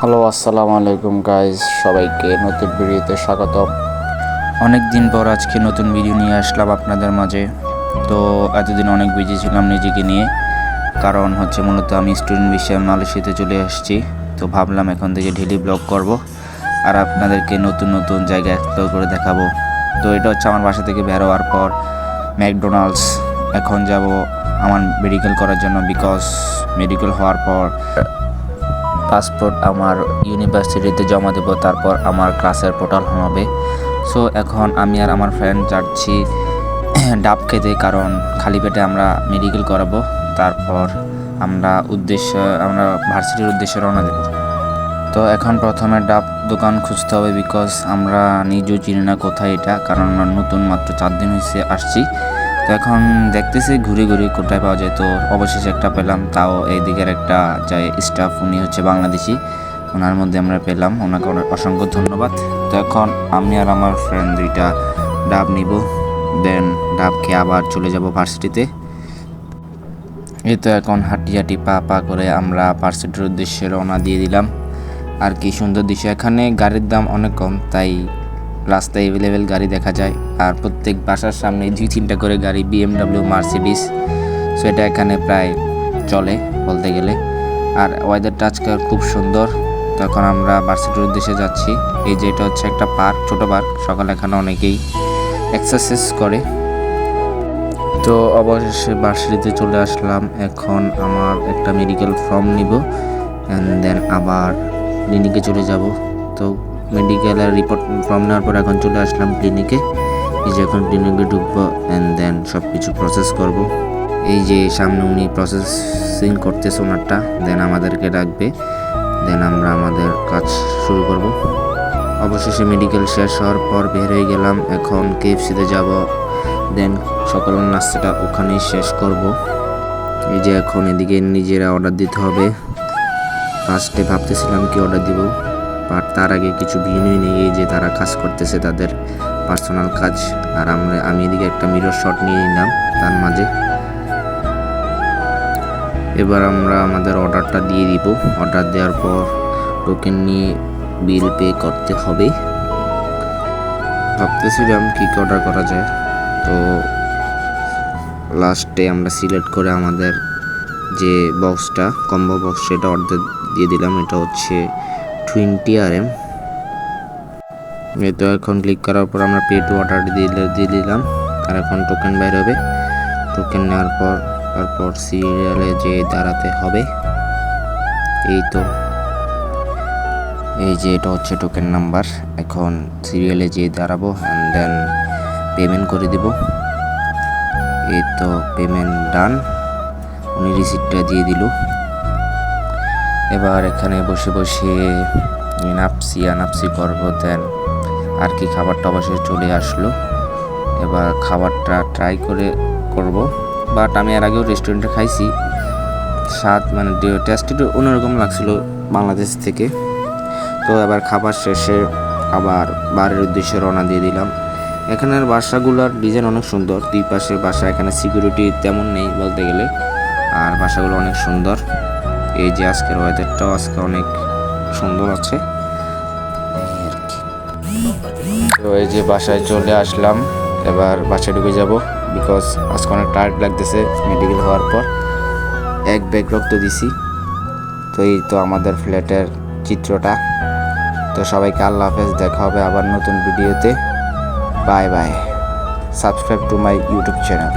Hello, আসসালামু আলাইকুম guys, সবাইকে নতুন ভিডিওতে স্বাগতম। অনেক দিন পর আজকে নতুন ভিডিও নিয়ে আসলাম আপনাদের মাঝে। তো এতদিন অনেক বিজি ছিলাম নিজেকে নিয়ে, কারণ হচ্ছে মূলত আমি স্টুডেন্ট বিষয়ে মালয়েশিয়াতে চলে আসছি। তো ভাবলাম এখন থেকে ডেইলি ব্লগ করব আর আপনাদেরকে নতুন নতুন জায়গা এক্সপ্লোর করে দেখাবো। তো এটা হচ্ছে আমার বাসা থেকে বের হওয়ার পর ম্যাকডোনাল্ডস। এখন যাব আমার মেডিকেল করার জন্য, বিকজ মেডিকেল হওয়ার পর পাসপোর্ট আমার ইউনিভার্সিটিতে জমা দেবো, তারপর আমার ক্লাসের পোর্টাল হবে। সো এখন আমি আর আমার ফ্রেন্ড যাচ্ছি ডাব খেতে, কারণ খালি পেটে আমরা মেডিকেল করাবো। তারপর আমরা ভার্সিটির উদ্দেশ্যে রওনা দেব। তো এখন প্রথমে ডাব দোকান খুঁজতে হবে, বিকজ আমরা নিজেও চিনি না কোথায় এটা, কারণ আমরা নতুন মাত্র 4 দিন হয়েছে আসছি। তো এখন দেখতেছি ঘুরে ঘুরে কোথায় পাওয়া যায়। তো অবশেষে একটা পেলাম, তাও এই দিকের একটা যায় স্টাফ, উনি হচ্ছে বাংলাদেশি, ওনার মধ্যে আমরা পেলাম, ওনাকে অসংখ্য ধন্যবাদ। তো এখন আমি আর আমার ফ্রেন্ড দুইটা ডাব নিব, দেন ডাব খেয়ে আবার চলে যাব ভার্সিটিতে। এই তো এখন হাঁটি হাঁটি পা পা করে আমরা ভার্সিটির উদ্দেশ্যে রওনা দিয়ে দিলাম। আর কি সুন্দর দৃশ্য, এখানে গাড়ির দাম অনেক কম, তাই রাস্তায় অ্যাভেলেবেল গাড়ি দেখা যায়। আর প্রত্যেক বাসার সামনে 2-3টা করে গাড়ি, BMW, মার্সিডিস। সো এটা এখানে প্রায় চলে বলতে গেলে। আর ওয়েদারটা আজকে খুব সুন্দর। তখন আমরা ভার্সিটির উদ্দেশ্যে যাচ্ছি। এই যে এটা হচ্ছে একটা পার্ক, ছোট পার্ক। সকালে এখানে অনেকেই এক্সারসাইজ করে। তো অবশেষে ভার্সিটিতে চলে আসলাম। এখন আমার একটা মেডিকেল ফর্ম নিব, অ্যান্ড দেন আবার ক্লিনিকে চলে যাব। তো মেডিকেলের রিপোর্ট ফর্ম নেওয়ার পর এখন চলে আসলাম ক্লিনিকে। এই যে এখন ক্লিনিকে ঢুকবো, অ্যান্ড দেন সব কিছু প্রসেস করব। এই যে সামনে উনি প্রসেসিং করতেছে ওনারটা, দেন আমাদেরকে ডাকবে, দেন আমরা আমাদের কাজ শুরু করব। অবশেষে মেডিকেল শেষ হওয়ার পর বের হয়ে গেলাম। এখন KFC-তে যাব, দেন সকালের নাস্তাটা ওখানেই শেষ করব। এই যে এখন এদিকে নিজেরা অর্ডার দিতে হবে। ফার্স্টে ভাবতেছিলাম কি অর্ডার দিব, বাট তার আগে কিছু ভিডিও নেই, এই যে তারা কাজ করতেছে তাদের পার্সোনাল কাজ, আর আমি এদিকে একটা মিরর শট নিয়ে নিলাম তার মাঝে। এবার আমরা আমাদের অর্ডারটা দিয়ে দিব। অর্ডার দেওয়ার পর টোকেন নিয়ে বিল পে করতে হবে। ভাবতেছিলাম কী অর্ডার করা যায়, তো লাস্টে আমরা সিলেক্ট করে আমাদের যে বক্সটা, কম্বো বক্স, সেটা অর্ডার দিয়ে দিলাম। এটা হচ্ছে 20 RM। এই তো এখন ক্লিক করার পর আমরা পে টু অর্ডার দিয়ে দিলাম। আর এখন টোকেন বাইর হবে। টোকেন নেওয়ার পর তারপর সিরিয়ালে যে দাঁড়াতে হবে। এই তো এই যে এটা হচ্ছে টোকেন নাম্বার। এখন সিরিয়ালে যে দাঁড়াবো, অ্যান্ড দেন পেমেন্ট করে দিব। এই তো পেমেন্ট ডান, উনি রিসিপ্টটা দিয়ে দিল। এবার এখানে বসে বসে নাপসি করবো, দেন আর কি খাবারটা অবশ্যই চলে আসলো। এবার খাবারটা ট্রাই করব, বাট আমি এর আগেও রেস্টুরেন্টে খাইছি, স্বাদ মানে টেস্ট একটু অন্যরকম লাগছিল বাংলাদেশ থেকে। তো এবার খাবার শেষে আবার বাড়ির উদ্দেশ্যে রওনা দিয়ে দিলাম। এখানের বাসাগুলোর ডিজাইন অনেক সুন্দর, দুই পাশের বাসা, এখানে সিকিউরিটি তেমন নেই বলতে গেলে, আর বাসাগুলো অনেক সুন্দর। এই যে আজকের ওয়েদারটাও আজকে অনেক সুন্দর আছে। তো এই যে বাসায় চলে আসলাম, এবার বাসায় ঢুকে যাব, বিকজ আজকে অনেক টায়ার্ড লাগতেছে মেডিকেল হওয়ার পর। এক ব্যাগ রক্ত দিছি। তো এই তো আমাদের ফ্ল্যাটের চিত্রটা। তো সবাইকে আল্লাহ হাফেজ, দেখা হবে আবার নতুন ভিডিওতে। Bye bye. Subscribe to my YouTube channel.